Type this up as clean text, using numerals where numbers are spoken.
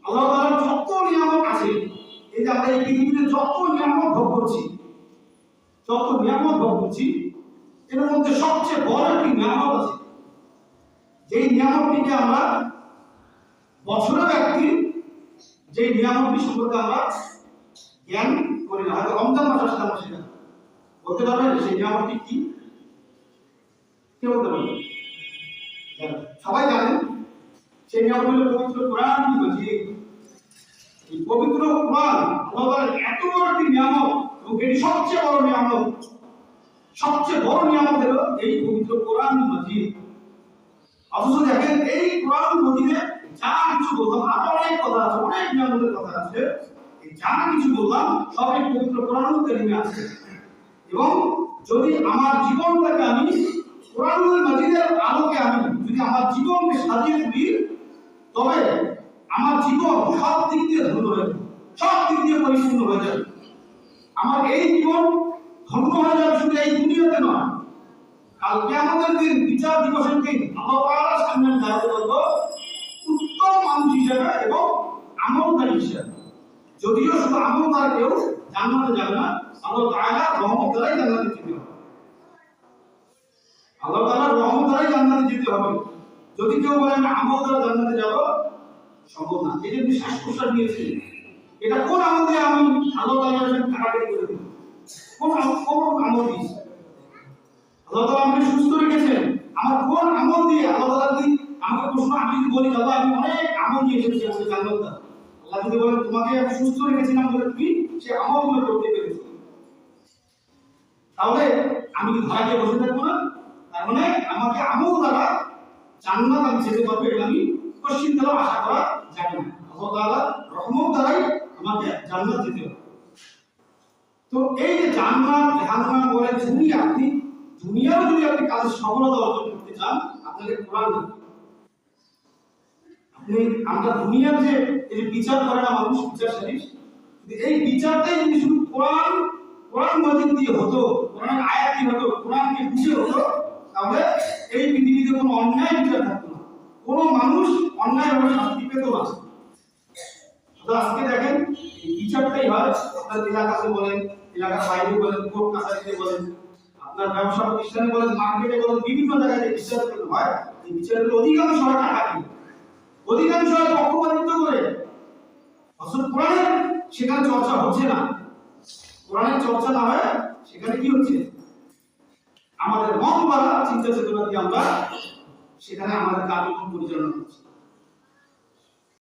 আল্লাহ তাআলার যত নিয়ামত আছে, এই যে আমরা এই পৃথিবীতে যত নিয়ামত ভোগ করছি, এর মধ্যে সবচেয়ে বড় একটি নিয়ামত আছে, যেই নিয়ামতটিকে আমরা বছরের একদিন, যেই নিয়ামতটি সম্পর্কে আমরা জ্ঞান করি না, হয়তো রমজান মাস আসলে আমরা সেটা বলতে পারবেন সেই নিয়ামতটি কি? কে বলতে পারবেন? সবাই জানেন সেই নিয়ামত হলো পবিত্র কোরআন মাজিদ। এই পবিত্র কোরআন আল্লাহর এত বড় একটি নিয়ামত, এবং এটি সবচেয়ে বড় নিয়ামত। সবচেয়ে বড় নিয়ামত হলো এই পবিত্র কোরআন মাজিদ। অথচ দেখেন এই কোরআন মাজিদে যা কিছু বললাম, আরো অনেক কথা আছে, অনেক নিয়ামতের কথা আছে, এই যা কিছু বললাম সব এই পবিত্র কোরআনুল কারীমে আছে। এবং যদি আমার জীবনটাকে আমি কোরআনুল মাজিদের আলোকে আমি যদি আমার জীবনকে সাজিয়ে তুলি, তবে আমার জীবন সব দিক দিয়ে ধন্য হয়ে যাবে, সব দিক দিয়ে পরিপূর্ণ হয়ে যাবে। আমার এই জীবন ধন্য হয়ে যাবে শুধু এই দুনিয়াতে নয়, কাল কিয়ামতের দিন, বিচার দিবসের দিন আল্লাহ তাআলার সামনে দাঁড়াতে পারবো উত্তম মানুষ হিসেবে এবং আমলকারী হিসেবে। যদিও শুধু আমলদার কেউ জান্নাতে যাবে না, আল্লাহ তাআলার রহমত দ্বারাই জান্নাতে যেতে হবে। আল্লাহ তাআলার রহমত দ্বারাই জান্নাতে যেতে হবে। যদি কেউ বলে আমি আমল দ্বারা জান্নাতে যাব, সম্ভব না। এই যে আপনি শ্বাস প্রশ্বাস নিয়েছেন, এটা কোন আমল দিয়ে আমি আল্লাহ তাআলার সাথে কাটাকাটি করে দেব? কোন আমল দিয়ে আল্লাহ তাআলা আমাকে সুস্থ রেখেছেন? আমার কোন আমল দিয়ে আল্লাহ তাআলা যদি আমাকে প্রশ্ন, আমি যদি বলি আল্লাহ আমি অনেক আমল নিয়ে এসেছি আমাকে জান্নাত দাও, আল্লাহ যদি বলেন তোমাকে আমি সুস্থ রেখেছিলাম বলে তুমি সে আমলগুলো করতে পেরেছো, তাহলে আমি কি ধরা দিয়ে বসে থাকবো না? তার মানে আমাকে আমল দ্বারা জান্নাত আমি যেতে পারবো, এটা আমি কোশ্চিন দ্বারা আশা করা যাবে না। আল্লাহ তাআলার রহমত দ্বারাই আমাকে জান্নাত যেতে হবে। তো এই যে জান্নাত জাহান্নাম বলে দুনিয়া, আপনি দুনিয়ার যদি আপনি কাজে সফলতা অর্জন করতে চান, আপনাকে কোরআন লাগবে। আপনি আমরা দুনিয়ার যে এই বিচার করে না মানুষ, বিচার শরীফ, এই বিচারটাই যদি শুধু কোরআন মাজিদ দিয়ে হতো, কোরআন আয়াত দিয়ে হতো, কোরআনকে বুঝে হতো, তাহলে এই পৃথিবীতে কোনো অন্যায় বিচার থাকতো না, কোনো মানুষ অন্যায়ভাবে শাস্তি পেত না। আজকে দেখেন এই বিচারটাই হয় আপনার এলাকাতে বলেন, এলাকার বাইরে বলেন, কোর্ট কাছারিতে বলেন, আপনার ব্যবসা প্রতিষ্ঠানে বলেন, মার্কেটে বলেন, বিভিন্ন জায়গায় যে বিচার হয়, এই বিচারের অধিকাংশ হয় টাকা দিয়ে, অধিকাংশ হয় পক্ষপাতিত্ব করে। অথচ কোরআনের সেখানে চর্চা হচ্ছে না। কোরআনের চর্চা না হয় সেখানে কি হচ্ছে? আমাদের মন বা চিন্তা চেতনা দিয়ে আমরা সেখানে আমাদের কার্যক্রম পরিচালনা করছি।